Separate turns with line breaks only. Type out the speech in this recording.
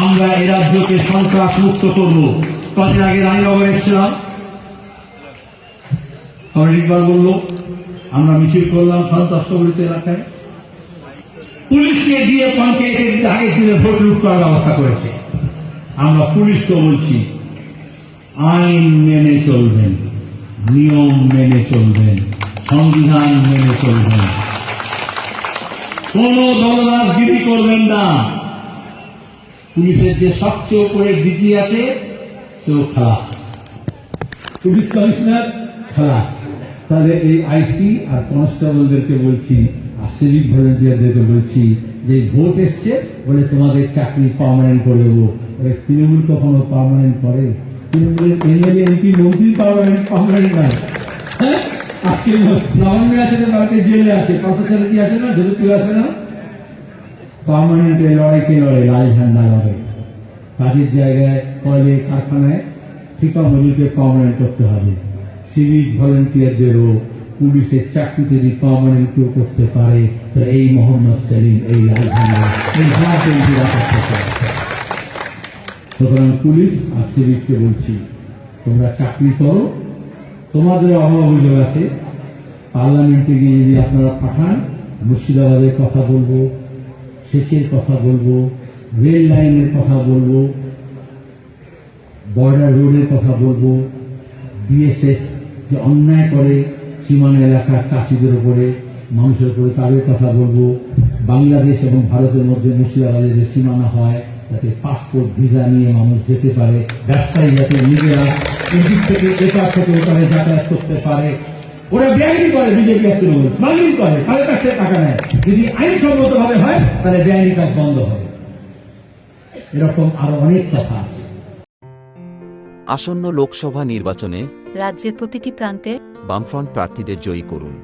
আমরা এ রাজ্যকে সন্ত্রাস মুক্ত করব। কদিন আগে রানীনগর এসেছিলাম, ইকবাল বলল আমরা মিছিল করলাম সন্ত্রাস কবলিত এলাকায়, পুলিশকে দিয়ে পঞ্চায়েতের আগের দিনে ভোট লুট করার ব্যবস্থা করেছে। আমরা পুলিশকে বলছি আইন মেনে চলবেন, নিয়ম মেনে চলবেন, সংবিধান মেনে চলবেন, কোন দলদাসগিরি করবেন না। পুলিশের যে সবচেয়ে উপরে ডিজি আছে সেও খালাস, পুলিশ কমিশনার খালাস। তাহলে এই আইসি আর কনস্টেবলদেরকে বলছি আর সিভিক ভলেন্টিয়ারদেরকে বলছি যে ভোট এসছে বলে তোমাদের চাকরি পার্মানেন্ট করে দেবো। তৃণমূল কখনো পার্মানেন্ট করে? তৃণমূলের এমএলএ এমপি মন্ত্রী পার্মানেন্ট নয়। হ্যাঁ, আজকে নবান্ন আছে, কালকে জেলে আছে, পথচারী আছে না, জেলে আছে না। পার্মানেন্ট লড়াই কে লড়ে? লাল ঝান্ডা লড়ে। কাজের জায়গায়, কলে, কারখানায় ঠিকা মজুরকে পার্মানেন্ট করতে হবে। সিভিক ভলেন্টিয়ারদেরও পুলিশের চাকরি যদি পার্মানেন্ট কেউ করতে পারে তো এই মোহাম্মদ সেলিম, এই লাল ঝান্ডা, এই সুতরাং পুলিশ আর সিভিককে বলছি তোমরা চাকরি করো। তোমাদের অভাব অভিযোগ আছে, পার্লামেন্টে গিয়ে যদি আপনারা পাঠান, মুর্শিদাবাদের কথা বলবো, সেচের কথা বলবো, রেল লাইনের কথা বলবো, বর্ডার রোডের কথা বলবো, বিএসএফ যে অন্যায় করে সীমানা এলাকার চাষিদের উপরে, মানুষের উপরে, তাদের কথা বলবো। বাংলাদেশ এবং ভারতের মধ্যে মুর্শিদাবাদে যে সীমানা হয় যাতে পাসপোর্ট ভিসা নিয়ে মানুষ যেতে পারে, ব্যবসায়ী যাতে নিজেরা এদিক থেকে এপার থেকে ওখানে যাতায়াত করতে পারে। ওরা বেআইনি করে, বিজেপি আর তৃণমূল স্মাগলিং করে, তাদের কাছ থেকে টাকা নেয়। যদি আইনসম্মত ভাবে হয় তাহলে বেআইনি কাজ বন্ধ হবে। এরকম আরো অনেক কথা আছে।
আসন্ন লোকসভা নির্বাচনে
রাজ্যের প্রতিটি প্রান্তে
বামফ্রন্ট প্রার্থীদের জয়ী করুন।